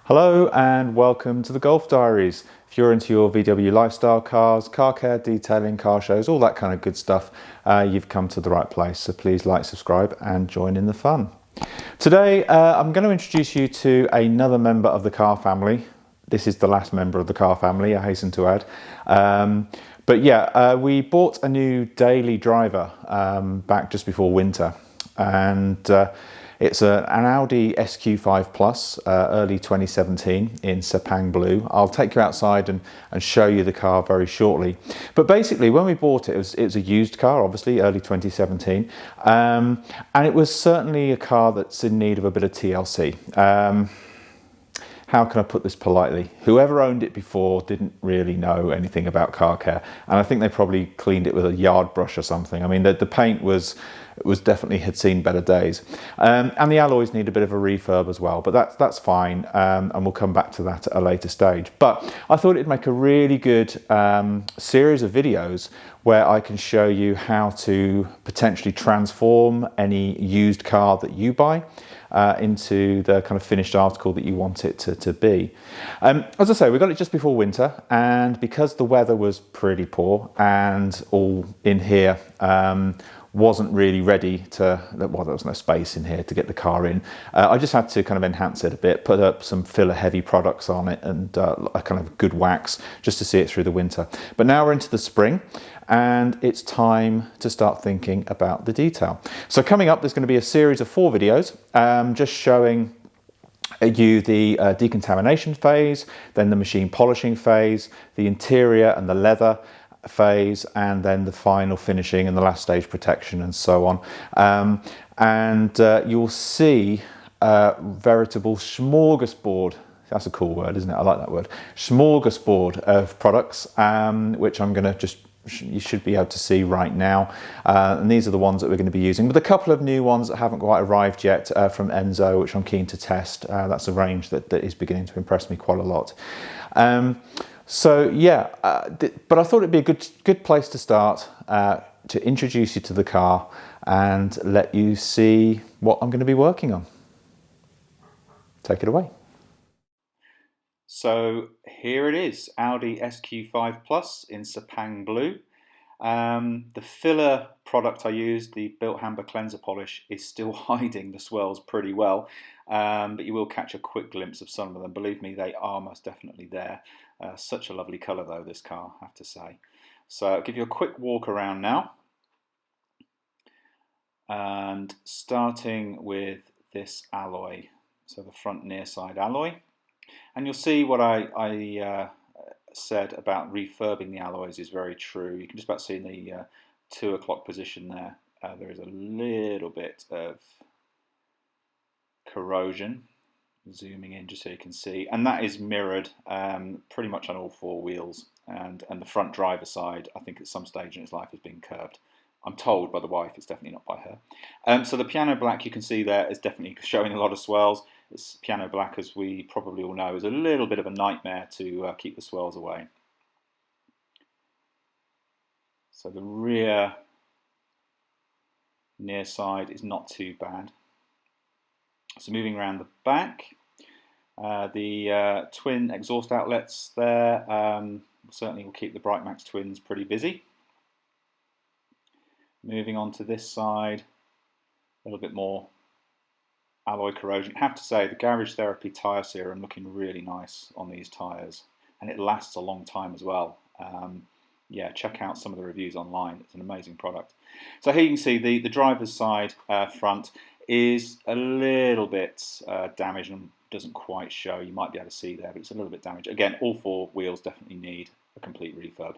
Hello and welcome to the Golf Diaries. If you're into your VW lifestyle cars, car care, detailing, car shows, all that kind of good stuff, you've come to the right place. So please like, subscribe and join in the fun. Today I'm going to introduce you to another member of the car family. This is the last member of the car family, I hasten to add. We bought a new daily driver back just before winter, and it's an Audi SQ5 Plus, early 2017 in Sepang Blue. I'll take you outside and show you the car very shortly. But basically, when we bought it, it was a used car, obviously, early 2017. And it was certainly a car that's in need of a bit of TLC. How can I put this politely? Whoever owned it before didn't really know anything about car care, and I think they probably cleaned it with a yard brush or something. I mean, the paint was definitely had seen better days, and the alloys need a bit of a refurb as well. But that's fine, and we'll come back to that at a later stage. But I thought it'd make a really good series of videos where I can show you how to potentially transform any used car that you buy into the kind of finished article that you want it to be. As I say, we got it just before winter, and because the weather was pretty poor and all in here wasn't really ready to, well, there was no space in here to get the car in. I just had to kind of enhance it a bit, put up some filler heavy products on it and a kind of good wax just to see it through the winter. But now we're into the spring and it's time to start thinking about the detail. So coming up, there's going to be a series of 4 videos just showing you the decontamination phase, then the machine polishing phase, the interior and the leather phase, and then the final finishing and the last stage protection and so on. You'll see a veritable smorgasbord. That's a cool word, isn't it? I like that word. Smorgasbord of products, which I'm going to you should be able to see right now. And these are the ones that we're going to be using, with a couple of new ones that haven't quite arrived yet from Aenso, which I'm keen to test. That's a range that is beginning to impress me quite a lot. But I thought it'd be a good place to start to introduce you to the car and let you see what I'm going to be working on. Take it away. So here it is, Audi SQ5 Plus in Sepang Blue. The filler product I used, the Bilt Hamber cleanser polish, is still hiding the swirls pretty well, but you will catch a quick glimpse of some of them. Believe me, they are most definitely there. Such a lovely colour though, this car, I have to say. So I'll give you a quick walk around now, and starting with this alloy, so the front near side alloy. And you'll see what I said about refurbing the alloys is very true. You can just about see in the 2 o'clock position there, there is a little bit of corrosion. Zooming in just so you can see, and that is mirrored pretty much on all 4 wheels, and the front driver side, I think at some stage in its life, has been curbed. I'm told by the wife, it's definitely not by her. So the piano black you can see there is definitely showing a lot of swirls. This piano black, as we probably all know, is a little bit of a nightmare to keep the swirls away. So the rear near side is not too bad. So moving around the back, the twin exhaust outlets there certainly will keep the Britemax twins pretty busy. Moving on to this side, a little bit more alloy corrosion. I have to say, the Garage Therapy tyre serum looking really nice on these tyres, and it lasts a long time as well. Yeah, check out some of the reviews online. It's an amazing product. So here you can see the driver's side front is a little bit damaged and doesn't quite show. You might be able to see there, but it's a little bit damaged. Again, all 4 wheels definitely need a complete refurb.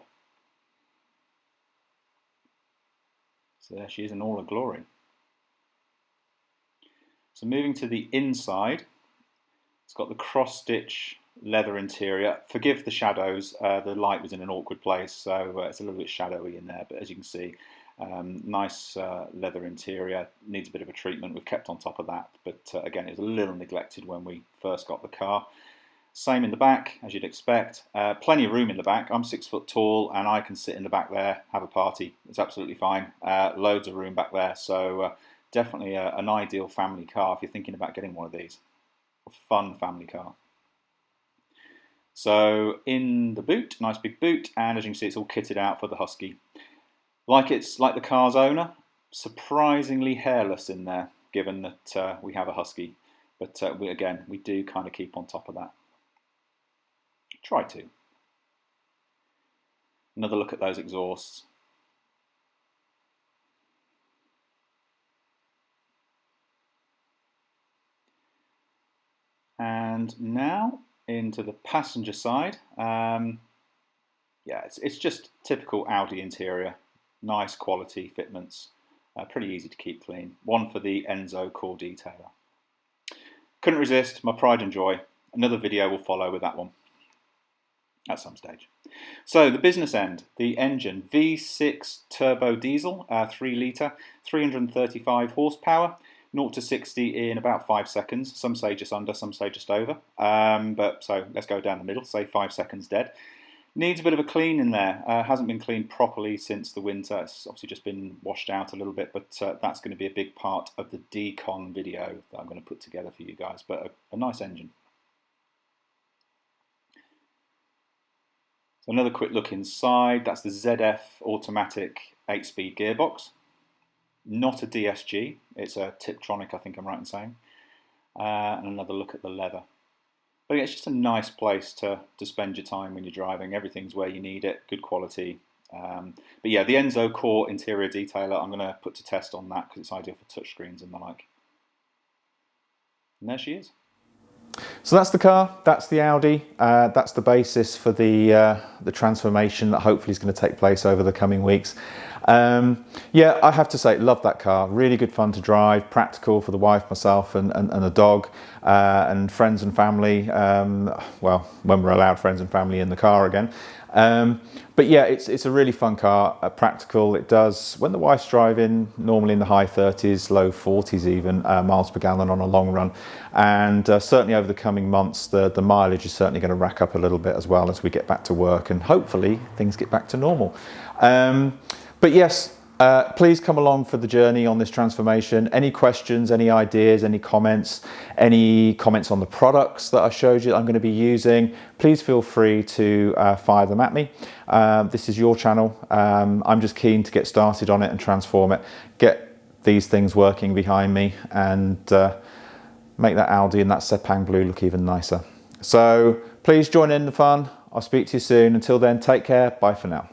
So there she is in all her glory. So moving to the inside, it's got the cross-stitch leather interior. Forgive the shadows, the light was in an awkward place, so it's a little bit shadowy in there, but as you can see, nice leather interior, needs a bit of a treatment. We've kept on top of that, but again, it was a little neglected when we first got the car. Same in the back, as you'd expect. Plenty of room in the back. I'm 6 foot tall and I can sit in the back there, have a party. It's absolutely fine. Loads of room back there, so definitely an ideal family car if you're thinking about getting one of these. A fun family car. So in the boot, nice big boot, and as you can see, it's all kitted out for the Husky. It's like the car's owner, surprisingly hairless in there, given that we have a Husky. But we do kind of keep on top of that. Try to. Another look at those exhausts. And now into the passenger side. Yeah, it's just typical Audi interior. Nice quality fitments. Pretty easy to keep clean. One for the Aenso core detailer. Couldn't resist, my pride and joy. Another video will follow with that one at some stage. So the business end, the engine, V6 turbo diesel, 3 litre, 335 horsepower, 0 to 60 in about 5 seconds. Some say just under, some say just over. So let's go down the middle, say 5 seconds dead. Needs a bit of a clean in there. Hasn't been cleaned properly since the winter. It's obviously just been washed out a little bit, but that's going to be a big part of the decon video that I'm going to put together for you guys. But a nice engine. So another quick look inside. That's the ZF automatic 8-speed gearbox. Not a DSG. It's a Tiptronic, I think I'm right in saying. And another look at the leather. But yeah, it's just a nice place to spend your time when you're driving. Everything's where you need it, good quality. But yeah, the Aenso core interior detailer, I'm going to put to test on that because it's ideal for touchscreens and the like. And there she is. So that's the car, that's the Audi, that's the basis for the transformation that hopefully is going to take place over the coming weeks. Yeah, I have to say, love that car. Really good fun to drive, practical for the wife, myself, and the dog, and friends and family. Well, when we're allowed friends and family in the car again. But yeah, it's a really fun car, practical. It does, when the wife's driving, normally in the high 30s, low 40s even, miles per gallon on a long run. And certainly over the coming months, the mileage is certainly going to rack up a little bit as well as we get back to work and hopefully things get back to normal. But yes, please come along for the journey on this transformation. Any questions, any ideas, any comments on the products that I showed you that I'm going to be using, please feel free to fire them at me. This is your channel. I'm just keen to get started on it and transform it, get these things working behind me and make that Audi and that Sepang Blue look even nicer. So please join in the fun. I'll speak to you soon. Until then, take care. Bye for now.